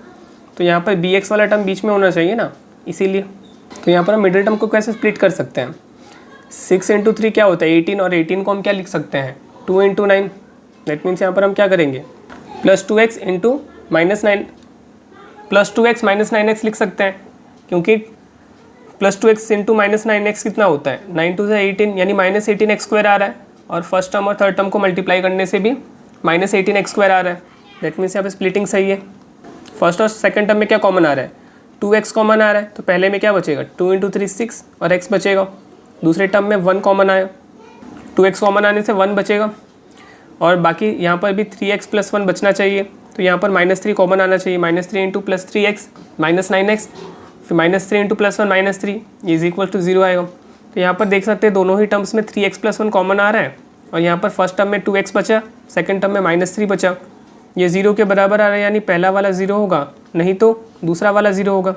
तो यहाँ पर bx वाला टर्म बीच में होना चाहिए ना, इसीलिए। तो यहाँ पर हम मिडिल टर्म को कैसे स्प्लिट कर सकते हैं, 6 × 3 क्या होता है 18, और 18 को हम क्या लिख सकते हैं 2 × 9। दैट मीन्स यहाँ पर हम क्या करेंगे +2x × -9 +2x - 9x लिख सकते हैं, क्योंकि +2x × -9x कितना होता है 9 × 2 = 18, यानी -18x² आ रहा है, और फर्स्ट टर्म और थर्ड टर्म को मल्टीप्लाई करने से भी -18x² आ रहा है। दैट मीन्स यहाँ पे स्प्लिटिंग सही है। फर्स्ट और सेकंड टर्म में क्या कॉमन आ रहा है 2x कॉमन आ रहा है, तो पहले में क्या बचेगा 2 × 3 6 और x बचेगा। दूसरे टर्म में 1 कॉमन आया, 2x कॉमन आने से 1 बचेगा, और बाकी यहाँ पर भी 3x + 1 बचना चाहिए। तो यहाँ पर -3 कॉमन आना चाहिए, -3 × +3x -9x, फिर -3 × +1 -3 इज इक्वल टू 0 आएगा। तो यहाँ पर देख सकते हैं दोनों ही टर्म्स में 3x + 1 कॉमन आ रहा है, और यहाँ पर फर्स्ट टर्म में 2x बचा, सेकंड टर्म में -3 बचा। ये 0 के बराबर आ रहा है, यानी पहला वाला 0 होगा, नहीं तो दूसरा वाला 0 होगा।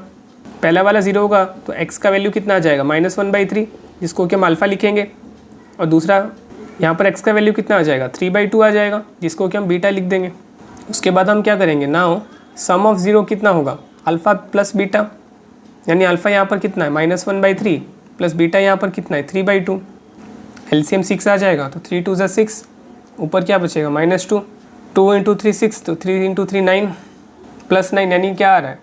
पहला वाला 0 होगा तो x का वैल्यू कितना आ जाएगा -1/3, जिसको कि हम अल्फ़ा लिखेंगे, और दूसरा यहाँ पर x का वैल्यू कितना आ जाएगा 3/2 आ जाएगा, जिसको कि हम बीटा लिख देंगे। उसके बाद हम क्या करेंगे, नाउ सम ऑफ 0 कितना होगा अल्फ़ा प्लस बीटा, यानी अल्फ़ा यहाँ पर कितना है -1/3 प्लस बीटा यहाँ पर कितना है 3/2। एलसीएम 6 आ जाएगा, तो 3 × 2 = 6, ऊपर क्या बचेगा -2, 2 × 3 6, तो 3 × 3 9 +9, यानी क्या आ रहा है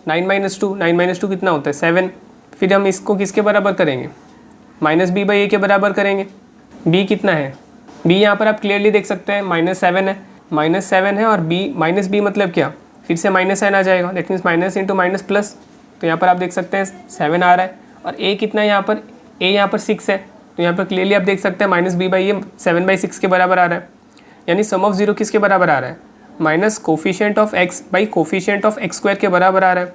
9 - 2, 9 - 2 कितना होता है 7। फिर हम इसको किसके बराबर करेंगे -b/a के बराबर करेंगे। b कितना है, b यहाँ पर आप क्लियरली देख सकते हैं -7 है, -7 है और b माइनस बी मतलब क्या, फिर से -n आ जाएगा, that means minus into minus plus. तो यहाँ पर आप देख सकते हैं 7 आ रहा है और a कितना है यहाँ पर, a यहाँ पर 6 है, तो यहाँ पर क्लियरली आप देख सकते हैं -b/a 7/6 के बराबर आ रहा है। यानी सम ऑफ जीरो किसके बराबर आ रहा है, minus coefficient of x by coefficient of x square के बराबर आ रहा है।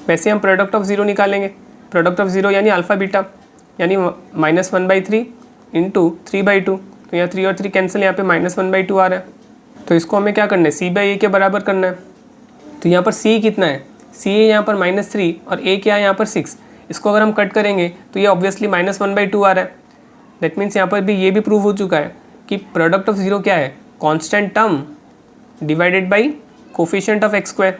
वैसे हम प्रोडक्ट ऑफ जीरो निकालेंगे, प्रोडक्ट ऑफ जीरो यानी अल्फा बीटा, यानी -1/3 इंटू 3/2, तो यहाँ 3 और 3 कैंसिल, यहाँ पे -1/2 आ रहा है। तो इसको हमें क्या करना है, c/a के बराबर करना है। तो यहाँ पर c कितना है, c है यहाँ पर -3 और a क्या है यहाँ पर 6, इसको अगर हम कट करेंगे तो ये ऑब्वियसली -1/2 आ रहा है। दैट मीन्स यहाँ पर भी ये भी प्रूव हो चुका है कि प्रोडक्ट ऑफ जीरो क्या है, constant term divided by coefficient of x square.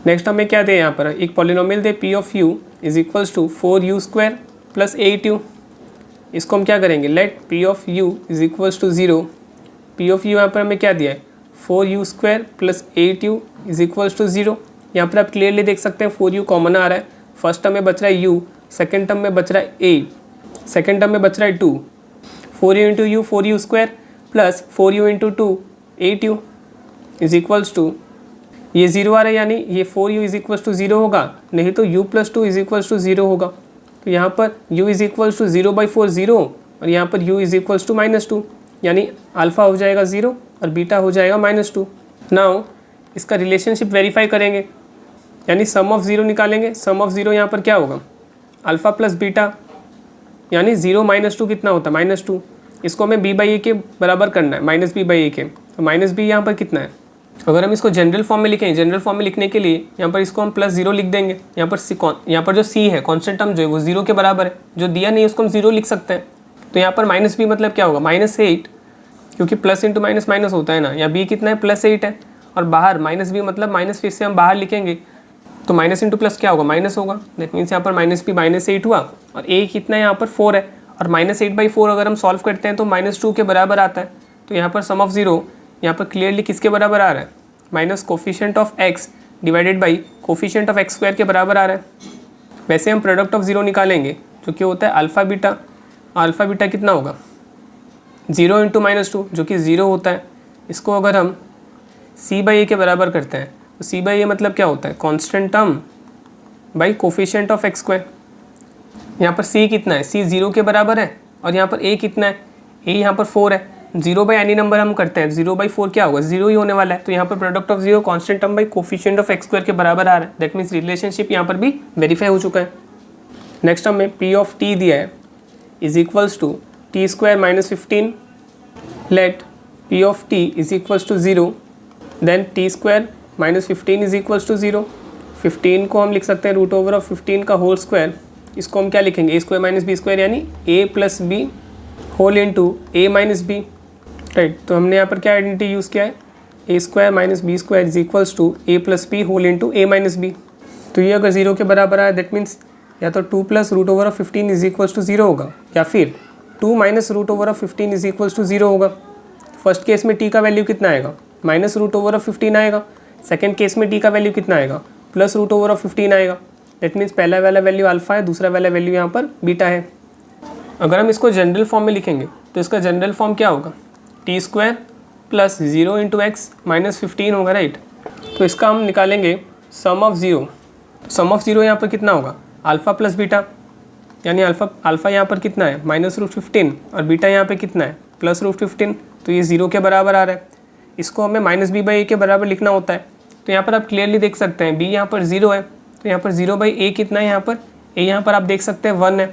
Next हमें क्या दे, यहाँ पर एक पॉलिनोमियल दे p of u is equals to 4u square plus 8u। इसको हम क्या करेंगे, let p of u is equals to 0। p of u यहाँ पर हमें क्या दिया है, 4u square plus 8u is equals to 0। यहाँ पर आप क्लियरली देख सकते हैं 4u कॉमन आ रहा है, फर्स्ट टर्म में बच रहा है u, सेकेंड टर्म में बच रहा है a, सेकेंड टर्म में बच रहा है 2, 4u into u 4u square plus 4u into 2 8u is equals to, ये 0 आ रहा है यानी ये 4u इज इक्वल्स टू 0 होगा, नहीं तो u plus 2 is equals to 0 होगा। तो यहाँ पर u इज इक्वल्स टू 0/4 0 और यहाँ पर u इज इक्वल्स टू -2, यानी अल्फ़ा हो जाएगा 0 और बीटा हो जाएगा -2। नाउ इसका रिलेशनशिप वेरीफाई करेंगे, यानी सम ऑफ ज़ीरो निकालेंगे। सम ऑफ ज़ीरो यहाँ पर क्या होगा, अल्फ़ा प्लस बीटा, यानी 0 -2 कितना होता है, -2। इसको हमें b/a के बराबर करना है, -b/a के, तो -b यहाँ पर कितना है। अगर हम इसको जनरल फॉर्म में लिखें, जनरल फॉर्म में लिखने के लिए यहाँ पर इसको हम +0 लिख देंगे। यहाँ पर जो c है कॉन्स्टेंट टर्म जो है वो 0 के बराबर है, जो दिया नहीं उसको हम 0 लिख सकते हैं। तो यहाँ पर -b मतलब क्या होगा, -8, क्योंकि प्लस इंटू माइनस माइनस होता है ना, या b कितना है, +8 है, और बाहर -b मतलब माइनस, फिर से हम बाहर लिखेंगे तो माइनस इंटू प्लस क्या होगा, माइनस होगा। दैट मीन्स यहाँ पर -b -8 हुआ और a कितना है यहाँ पर 4 है, और -8/4 अगर हम सॉल्व करते हैं तो -2 के बराबर आता है। तो यहाँ पर सम ऑफ ज़ीरो यहाँ पर क्लियरली किसके बराबर आ रहा है, minus coefficient of x divided by coefficient of x square के बराबर आ रहा है। वैसे हम प्रोडक्ट ऑफ ज़ीरो निकालेंगे जो कि होता है अल्फ़ा बीटा, अल्फ़ा बीटा कितना होगा 0 इंटू -2 जो कि 0 होता है। इसको अगर हम c/a के बराबर करते हैं तो c/a मतलब क्या होता है, constant term by coefficient of x square. यहाँ पर c कितना है, c 0 के बराबर है, और यहाँ पर a कितना है, a यहाँ पर 4 है। 0 बाई एनी नंबर हम करते हैं, 0/4 क्या होगा, 0 ही होने वाला है। तो यहाँ पर product of zero constant term by coefficient of x square के बराबर आ रहा है। दैट मीन्स रिलेशनशिप यहाँ पर भी वेरीफाई हो चुका है। नेक्स्ट हमें p ऑफ t दिया है is equals to t square -15, let p of t is equals to 0, then t square -15 is equals to 0। 15 को हम लिख सकते हैं √15 का होल स्क्वायर। इसको हम क्या लिखेंगे, a square minus b square, यानी a plus b whole into a minus b, right. तो हमने यहाँ पर क्या आइडेंटिटी यूज़ किया है, a square minus b square is equals to a plus b whole into a minus b. तो ये अगर 0 के बराबर आया दैट मीन्स या तो 2 प्लस √15 इज इक्वल्स टू 0 होगा, या फिर 2 माइनस √15 इज इक्वल्स टू 0 होगा। फर्स्ट केस में t का वैल्यू कितना आएगा, -√15 आएगा। सेकेंड केस में t का वैल्यू कितना आएगा, +√15 आएगा। दैट मीन्स पहला वाला वैल्यू अल्फ़ा है, दूसरा वाला वैल्यू यहाँ पर बीटा है। अगर हम इसको जनरल फॉर्म में लिखेंगे तो इसका जनरल फॉर्म क्या होगा, t square plus 0 into x -15 होगा, राइट। तो इसका हम निकालेंगे sum of zero. Sum of zero यहाँ पर कितना होगा, अल्फ़ा प्लस बीटा, यानी अल्फ़ा यहाँ पर कितना है -√15 और बीटा यहाँ पे कितना है +√15। तो ये 0 के बराबर आ रहा है। इसको हमें -b/a के बराबर लिखना होता है। तो यहाँ पर आप क्लियरली देख सकते हैं b यहाँ पर 0 है, तो यहाँ पर 0/a कितना है, यहाँ पर a यहाँ पर आप देख सकते हैं 1 है।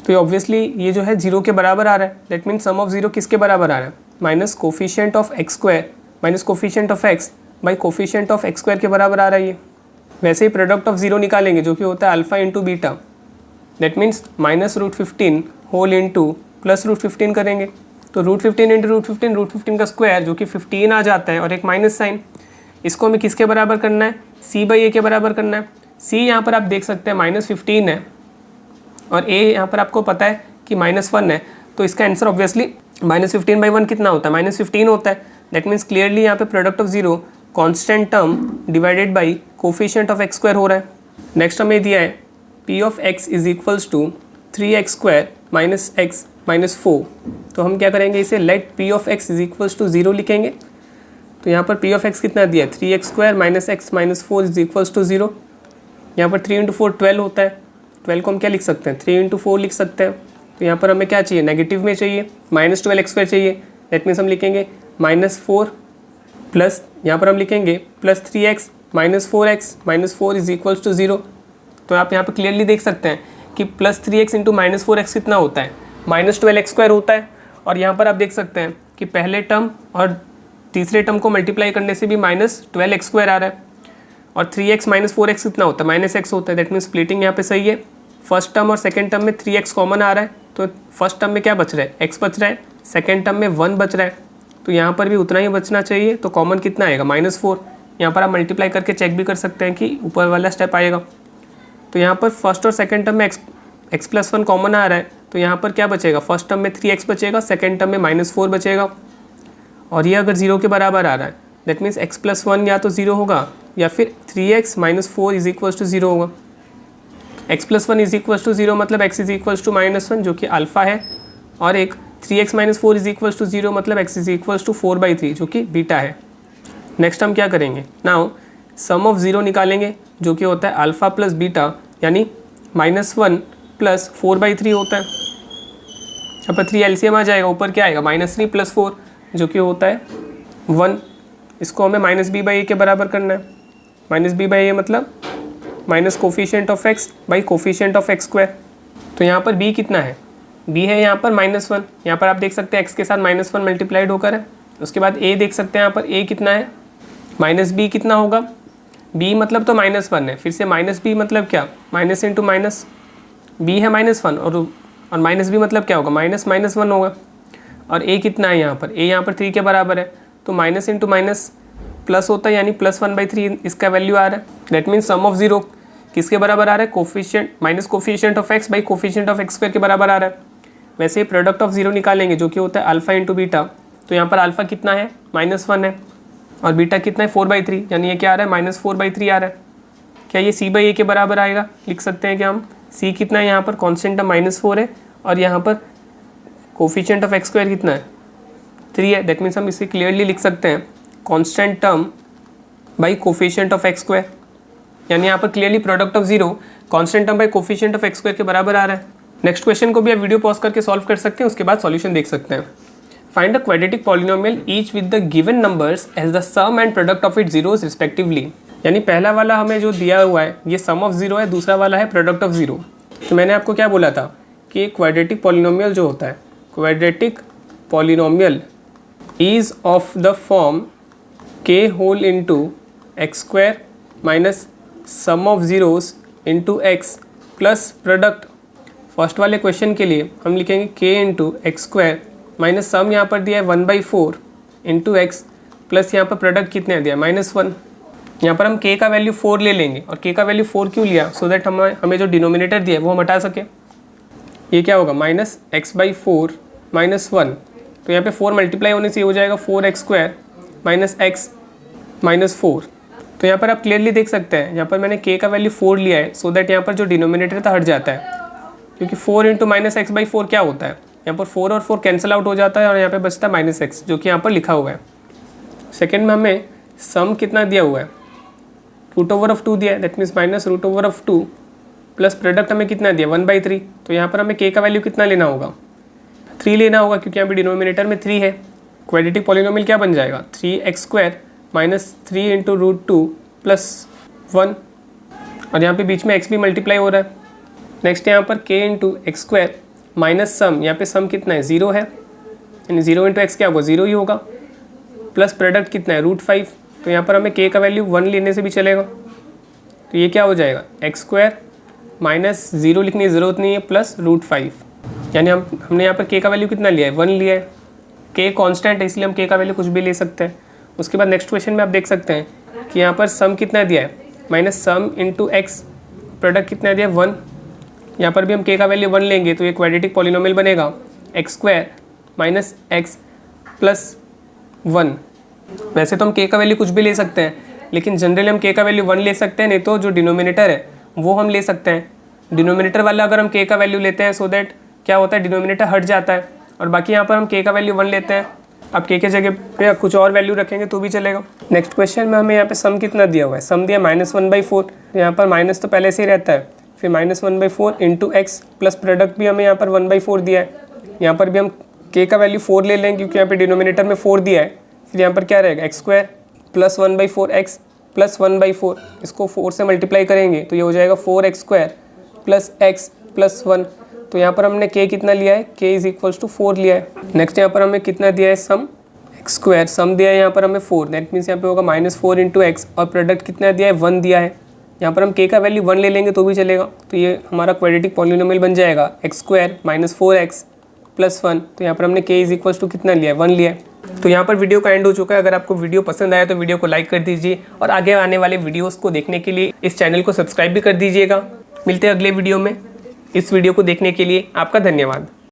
तो ऑब्वियसली ये जो है 0 के बराबर आ रहा है। That means sum of zero किसके बराबर आ रहा है, minus coefficient of x square minus coefficient of x by coefficient of x square के बराबर आ रहा है ये। वैसे ही प्रोडक्ट ऑफ ज़ीरो निकालेंगे जो कि होता है alpha into beta, that means -√15 whole into +√15 करेंगे। तो √15 इंटू √15 का स्क्वायर जो कि 15 आ जाता है, और एक माइनस साइन। इसको हमें किसके बराबर करना है, c/a के बराबर करना है। c यहाँ पर आप देख सकते हैं -15 है, और a यहाँ पर आपको पता है कि -1 है। तो इसका आंसर ऑब्वियसली -15/1 कितना होता है, -15 होता है। दैट मीन्स क्लियरली यहाँ पे product of zero constant term divided by coefficient of x square हो रहा है। नेक्स्ट हमें दिया है p of x is equals to 3x square minus x -4। तो हम क्या करेंगे, इसे let p of x is equals to 0 लिखेंगे। तो यहाँ पर पी ऑफ एक्स कितना दिया है 3x² minus x minus 4 is equals to 0। यहाँ पर 3 × 4 12 होता है, 12 को हम क्या लिख सकते हैं 3 × 4 लिख सकते हैं। तो यहाँ पर हमें क्या चाहिए नेगेटिव में चाहिए -12x² चाहिए, दैट मीन्स हम लिखेंगे -4 प्लस यहाँ पर हम लिखेंगे +3x minus 4x is equals to 0। तो आप यहाँ पर क्लियरली देख सकते हैं कि +3x इंटू -4x कितना होता है -12x² होता है। और यहाँ पर आप देख सकते हैं कि पहले टर्म और तीसरे टर्म को मल्टीप्लाई करने से भी -12x² आ रहा है, और 3x माइनस 4x कितना होता है -x होता है, दैट मीन्स स्प्लिटिंग यहाँ पे सही है। फर्स्ट टर्म और सेकंड टर्म में 3x कॉमन आ रहा है, तो फर्स्ट टर्म में क्या बच रहा है x बच रहा है, सेकंड टर्म में 1 बच रहा है, तो यहाँ पर भी उतना ही बचना चाहिए। तो कॉमन कितना आएगा -4। यहाँ पर आप मल्टीप्लाई करके चेक भी कर सकते हैं कि ऊपर वाला स्टेप आएगा। तो यहाँ पर फर्स्ट और सेकंड टर्म में x + 1 कॉमन आ रहा है, तो यहाँ पर क्या बचेगा फर्स्ट टर्म में 3x बचेगा, सेकंड टर्म में -4 बचेगा। और ये अगर 0 के बराबर आ रहा है दैट मीन्स x + 1 या तो 0 होगा या फिर 3x minus 4 is equals to 0 होगा। x + 1 इज इक्वल्स टू 0 मतलब x इज इक्वल्स टू -1 जो कि अल्फ़ा है, और एक 3x minus 4 is equals to 0 मतलब x इज इक्वल्स टू 4/3 जो कि बीटा है। नेक्स्ट हम क्या करेंगे नाउ सम ऑफ 0 निकालेंगे जो कि होता है अल्फ़ा प्लस बीटा, यानी -1 + 4/3 होता है। यहाँ पर 3 LCM आ जाएगा, ऊपर क्या आएगा -3 + 4 जो कि होता है 1। इसको हमें -b/a के बराबर करना है। -b/a मतलब minus coefficient of x by coefficient of x²। तो यहाँ पर b कितना है, b है यहाँ पर -1। यहाँ पर आप देख सकते हैं x के साथ -1 मल्टीप्लाइड होकर है। उसके बाद a देख सकते हैं यहाँ पर a कितना है -b कितना होगा, b मतलब तो -1 है, फिर से -b मतलब क्या माइनस इंटू माइनस, b है -1 और -b मतलब क्या होगा -1 होगा। और a कितना है यहाँ पर, a यहाँ पर 3 के बराबर है, तो माइनस इंटू माइनस प्लस होता है, यानी +1/3 इसका वैल्यू आ रहा है। दैट मीन्स सम ऑफ 0 किसके बराबर आ रहा है coefficient minus coefficient of x by coefficient of x² के बराबर आ रहा है। वैसे ही प्रोडक्ट ऑफ 0 निकालेंगे जो कि होता है अल्फ़ा इंटू बीटा। तो यहाँ पर अल्फ़ा कितना है -1 है, और बीटा कितना है 4/3, यानी ये क्या आ रहा है -4/3 आ रहा है। क्या ये c/a के बराबर आएगा, लिख सकते हैं कि हम c कितना है यहाँ पर कॉन्स्टेंट टर्म -4 है, और यहाँ पर कोफिशिएंट ऑफ x² कितना है 3 है। दैट मीन्स हम इसे क्लियरली लिख सकते हैं constant term by coefficient of x², यानी यहाँ पर clearly product of 0 constant term by coefficient of x² के बराबर आ रहा है। नेक्स्ट क्वेश्चन को भी आप वीडियो पॉज करके सॉल्व कर सकते हैं, उसके बाद सॉल्यूशन देख सकते हैं। Find a quadratic polynomial each with the given numbers as the sum and product of its zeros respectively. यानी पहला वाला हमें जो दिया हुआ है ये सम ऑफ 0 है, दूसरा वाला है प्रोडक्ट ऑफ 0। तो मैंने आपको क्या बोला था कि क्वाड्रेटिक पॉलिनोमियल जो होता है, quadratic polynomial is of the form k whole into x² minus sum of zeros into x plus product. First वाले क्वेश्चन के लिए हम लिखेंगे k इंटू x² माइनस सम यहाँ पर दिया है 1/4 इंटू x प्लस यहाँ पर प्रोडक्ट कितने दिया है -1। यहाँ पर हम k का वैल्यू 4 ले लेंगे, और k का वैल्यू 4 क्यों लिया, सो दैट हमें जो डिनोमिनेटर दिया है वो हम हटा सके। ये क्या होगा -x/4 -1, तो यहाँ पे 4 मल्टीप्लाई होने से हो जाएगा 4x² माइनस x -4। तो यहाँ पर आप क्लियरली देख सकते हैं यहाँ पर मैंने k का वैल्यू 4 लिया है, सो दैट यहाँ पर जो डिनोमिनेटर था हट जाता है, क्योंकि 4 इंटू -x/4 क्या होता है, यहाँ पर 4 और 4 कैंसिल आउट हो जाता है, और यहाँ पे बचता है -x जो कि यहाँ पर लिखा हुआ है। सेकेंड में हमें सम कितना दिया हुआ है √2 दिया है, दैट मीन्स -√2 प्लस प्रोडक्ट हमें कितना दिया 1/3। तो यहाँ पर हमें k का वैल्यू कितना लेना होगा 3 लेना होगा, क्योंकि यहाँ पे डिनोमिनेटर में 3 है। क्वाड्रेटिक पॉलिनोमियल क्या बन जाएगा 3x² माइनस 3 इंटू √2 प्लस 1, और यहाँ पे बीच में x भी मल्टीप्लाई हो रहा है। नेक्स्ट यहाँ पर k इंटू x² माइनस सम, यहाँ पे सम कितना है 0 है, यानी 0 इंटू x क्या होगा 0 ही होगा, प्लस प्रोडक्ट कितना है √5। तो यहाँ पर हमें k का वैल्यू 1 लेने से भी चलेगा, तो ये क्या हो जाएगा x² माइनस 0 लिखने की ज़रूरत नहीं है प्लस √5, यानी हमने यहाँ पर k का वैल्यू कितना लिया है 1 लिया है। k कांस्टेंट है इसलिए हम k का वैल्यू कुछ भी ले सकते हैं। उसके बाद नेक्स्ट क्वेश्चन में आप देख सकते हैं कि यहाँ पर सम कितना दिया है minus sum into x, product कितना दिया है 1। यहाँ पर भी हम k का वैल्यू 1 लेंगे तो ये क्वाड्रेटिक पॉलिनोमियल बनेगा x² माइनस x प्लस 1। वैसे तो हम k का वैल्यू कुछ भी ले सकते हैं, लेकिन जनरली हम k का वैल्यू 1 ले सकते हैं, नहीं तो जो डिनोमिनेटर है वो हम ले सकते हैं। डिनोमिनेटर वाला अगर हम k का वैल्यू लेते हैं सो दैट क्या होता है डिनोमिनेटर हट जाता है, और बाकी यहाँ पर हम k का वैल्यू 1 लेते हैं आप के जगह पे कुछ और वैल्यू रखेंगे तो भी चलेगा। नेक्स्ट क्वेश्चन में हमें यहाँ पे सम कितना दिया हुआ है, सम दिया -1/4, तो यहाँ पर माइनस तो पहले से ही रहता है, फिर -1/4 इंटू एक्स प्लस प्रोडक्ट भी हमें यहाँ पर 1/4 दिया है। यहाँ पर भी हम के का वैल्यू 4 ले लेंगे क्योंकि यहाँ पे डिनोमिनेटर में 4 दिया है। फिर यहाँ पर क्या रहेगा, x² प्लस 1/4 एक्स प्लस 1/4, इसको 4 से मल्टीप्लाई करेंगे तो ये हो जाएगा 4x² प्लस एक्स प्लस 1। तो यहाँ पर हमने k कितना लिया है, k = 4 लिया है। नेक्स्ट यहाँ पर हमें कितना दिया है, सम x², सम दिया है यहाँ पर हमें 4, दैट मीन्स यहाँ पे होगा -4 इंटू एक्स, और प्रोडक्ट कितना दिया है, 1 दिया है। यहाँ पर हम k का वैल्यू 1 ले लेंगे तो भी चलेगा, तो ये हमारा क्वाड्रेटिक पॉलिनोमियल बन जाएगा x² -4x प्लस 1। तो यहाँ पर हमने k = कितना लिया है, 1 लिया है। तो यहाँ पर वीडियो का एंड हो चुका है। अगर आपको वीडियो पसंद आया तो वीडियो को लाइक कर दीजिए और आगे आने वाले वीडियोस को देखने के लिए इस चैनल को सब्सक्राइब भी कर दीजिएगा। मिलते हैं अगले वीडियो में। इस वीडियो को देखने के लिए आपका धन्यवाद।